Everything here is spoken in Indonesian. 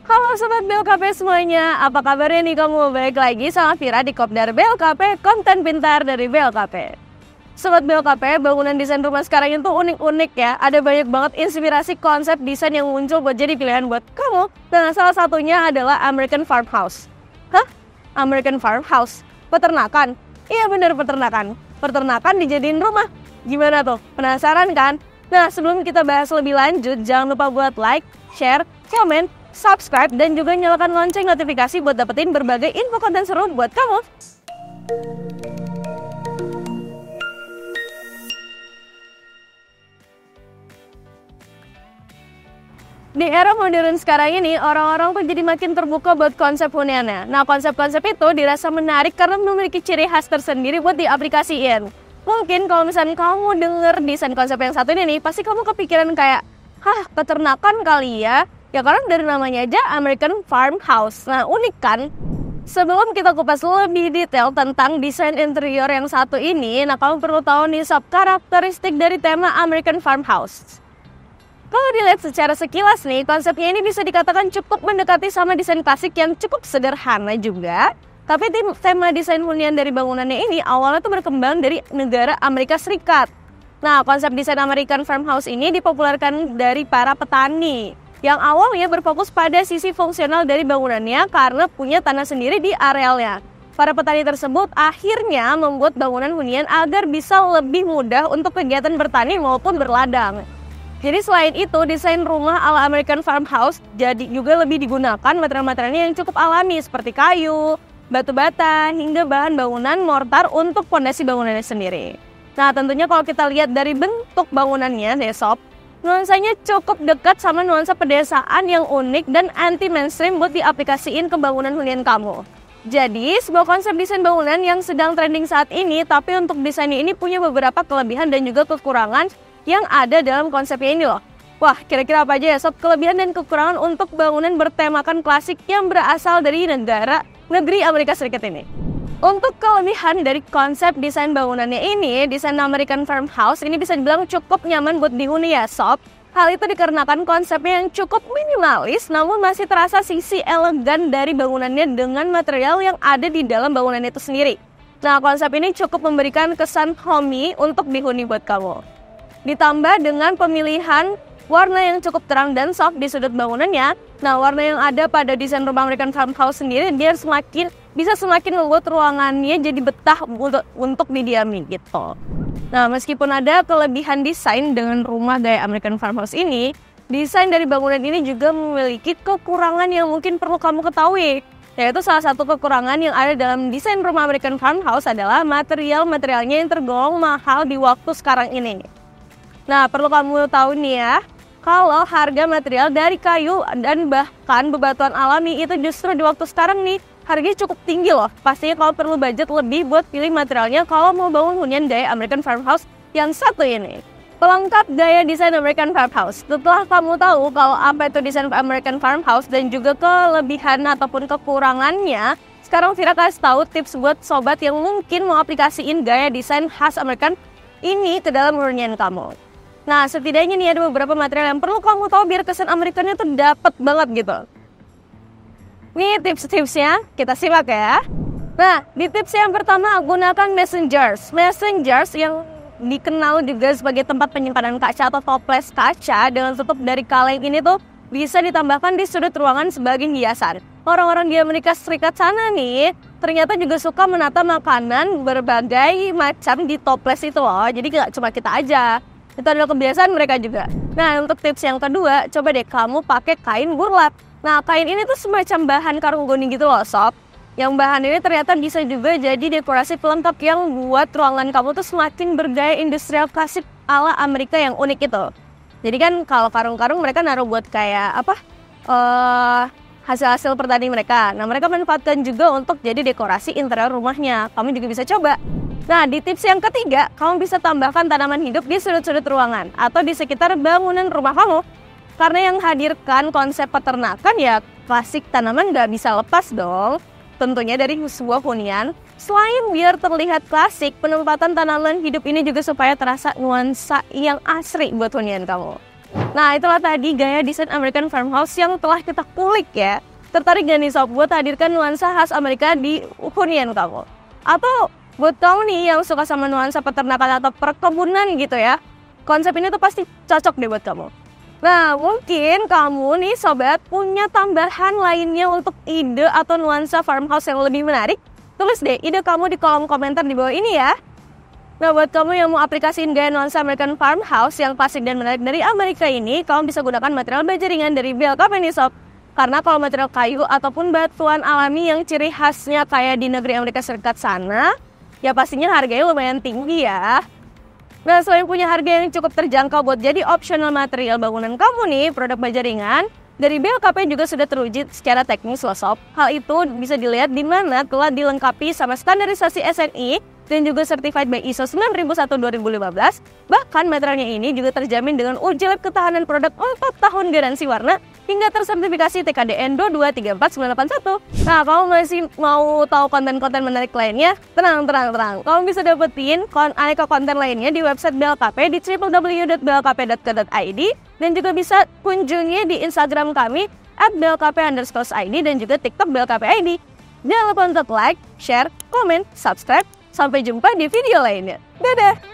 Halo Sobat BLKP semuanya, apa kabarnya nih kamu? Balik lagi sama Vira di Kopdar BLKP, konten pintar dari BLKP. Sobat BLKP, bangunan desain rumah sekarang itu unik-unik ya. Ada banyak banget inspirasi konsep desain yang muncul buat jadi pilihan buat kamu. Dan salah satunya adalah American Farmhouse. Hah? American Farmhouse? Peternakan? Iya bener, peternakan. Peternakan dijadiin rumah. Gimana tuh? Penasaran kan? Nah, sebelum kita bahas lebih lanjut, jangan lupa buat like, share, komen, subscribe, dan juga nyalakan lonceng notifikasi buat dapetin berbagai info konten seru buat kamu. Di era modern sekarang ini, orang-orang tuh jadi makin terbuka buat konsep huniannya. Nah, konsep-konsep itu dirasa menarik karena memiliki ciri khas tersendiri buat diaplikasiin. Mungkin kalau misalnya kamu denger desain konsep yang satu ini nih, pasti kamu kepikiran kayak, hah, peternakan kali ya? Ya karena dari namanya aja American Farmhouse. Nah, unik kan? Sebelum kita kupas lebih detail tentang desain interior yang satu ini, nah kamu perlu tahu nih sob karakteristik dari tema American Farmhouse. Kalau dilihat secara sekilas nih, konsepnya ini bisa dikatakan cukup mendekati sama desain klasik yang cukup sederhana juga. Tapi tema desain hunian dari bangunannya ini awalnya tuh berkembang dari negara Amerika Serikat. Nah, konsep desain American Farmhouse ini dipopulerkan dari para petani yang awalnya berfokus pada sisi fungsional dari bangunannya karena punya tanah sendiri di arealnya. Para petani tersebut akhirnya membuat bangunan hunian agar bisa lebih mudah untuk kegiatan bertani maupun berladang. Jadi selain itu, desain rumah ala American Farmhouse jadi juga lebih digunakan material-materialnya yang cukup alami seperti kayu, batu bata, hingga bahan bangunan mortar untuk fondasi bangunannya sendiri. Nah, tentunya kalau kita lihat dari bentuk bangunannya, sob, nuansanya cukup dekat sama nuansa pedesaan yang unik dan anti mainstream buat diaplikasiin ke bangunan hunian kamu. Jadi, sebuah konsep desain bangunan yang sedang trending saat ini, tapi untuk desainnya ini punya beberapa kelebihan dan juga kekurangan yang ada dalam konsepnya ini loh. Wah, kira-kira apa aja ya sob kelebihan dan kekurangan untuk bangunan bertemakan klasik yang berasal dari negeri Amerika Serikat ini? Untuk kelebihan dari konsep desain bangunannya ini, desain American Farmhouse ini bisa dibilang cukup nyaman buat dihuni ya sob. Hal itu dikarenakan konsepnya yang cukup minimalis namun masih terasa sisi elegan dari bangunannya dengan material yang ada di dalam bangunan itu sendiri. Nah, konsep ini cukup memberikan kesan homey untuk dihuni buat kamu. Ditambah dengan pemilihan warna yang cukup terang dan soft di sudut bangunannya. Nah, warna yang ada pada desain rumah American Farmhouse sendiri dia bisa semakin membuat ruangannya jadi betah untuk didiami gitu. Nah, meskipun ada kelebihan desain dengan rumah gaya American Farmhouse ini, desain dari bangunan ini juga memiliki kekurangan yang mungkin perlu kamu ketahui. Yaitu salah satu kekurangan yang ada dalam desain rumah American Farmhouse adalah material-materialnya yang tergolong mahal di waktu sekarang ini. Nah, perlu kamu tahu nih ya, kalau harga material dari kayu dan bahkan bebatuan alami itu justru di waktu sekarang nih harganya cukup tinggi loh. Pastinya kalau perlu budget lebih buat pilih materialnya kalau mau bangun hunian gaya American Farmhouse yang satu ini. Pelengkap gaya desain American Farmhouse. Setelah kamu tahu kalau apa itu desain American Farmhouse dan juga kelebihan ataupun kekurangannya, sekarang Vira kasih tahu tips buat sobat yang mungkin mau aplikasiin gaya desain khas American ini ke dalam hunian kamu. Nah, setidaknya nih ada beberapa material yang perlu kamu tahu biar kesan Amerikannya tuh dapet banget gitu. Nih tips-tipsnya, kita simak ya. Nah, di tips yang pertama, gunakan mason jars. Mason jars yang dikenal juga sebagai tempat penyimpanan kaca atau toples kaca dengan tutup dari kaleng ini tuh bisa ditambahkan di sudut ruangan sebagai hiasan. Orang-orang di Amerika Serikat sana nih ternyata juga suka menata makanan berbagai macam di toples itu loh. Jadi gak cuma kita aja. Itu adalah kebiasaan mereka juga. Nah, untuk tips yang kedua, coba deh kamu pakai kain burlap. Nah, kain ini tuh semacam bahan karung goni gitu loh sob. Yang bahan ini ternyata bisa juga jadi dekorasi pelengkap yang buat ruangan kamu tuh semakin bergaya industrial klasik ala Amerika yang unik itu. Jadi kan kalau karung-karung mereka naruh buat kayak apa? Hasil-hasil pertanian mereka. Nah, mereka manfaatkan juga untuk jadi dekorasi interior rumahnya. Kamu juga bisa coba. Nah, di tips yang ketiga, kamu bisa tambahkan tanaman hidup di sudut-sudut ruangan atau di sekitar bangunan rumah kamu. Karena yang hadirkan konsep peternakan ya klasik tanaman nggak bisa lepas dong. Tentunya dari sebuah hunian. Selain biar terlihat klasik, penempatan tanaman hidup ini juga supaya terasa nuansa yang asri buat hunian kamu. Nah, itulah tadi gaya desain American Farmhouse yang telah kita kulik ya. Tertarik gak nih sob buat hadirkan nuansa khas Amerika di hunian kamu? Atau buat kamu nih yang suka sama nuansa peternakan atau perkebunan gitu ya, konsep ini tuh pasti cocok deh buat kamu. Nah, mungkin kamu nih sobat punya tambahan lainnya untuk ide atau nuansa farmhouse yang lebih menarik. Tulis deh ide kamu di kolom komentar di bawah ini ya. Nah, buat kamu yang mau aplikasiin gaya nuansa American Farmhouse yang klasik dan menarik dari Amerika ini, kamu bisa gunakan material baja ringan dari BLKP nih sob. Karena kalau material kayu ataupun batuan alami yang ciri khasnya kayak di negeri Amerika Serikat sana, ya pastinya harganya lumayan tinggi ya. Nah, selain punya harga yang cukup terjangkau buat jadi optional material bangunan kamu nih, produk baja ringan dari BLKP juga sudah teruji secara teknis loh sob. Hal itu bisa dilihat di mana telah dilengkapi sama standarisasi SNI dan juga certified by ISO 9001:2015. Bahkan materialnya ini juga terjamin dengan uji lab ketahanan produk 4 tahun garansi warna hingga tersertifikasi TKDN 2234981. Nah, kalau masih mau tahu konten-konten menarik lainnya, tenang. Kamu bisa dapetin aneka konten lainnya di website BLKP di www.blkp.co.id dan juga bisa kunjungi di Instagram kami @blkp_id dan juga TikTok BLKP_id. Jangan lupa untuk like, share, komen, subscribe. Sampai jumpa di video lainnya. Dadah!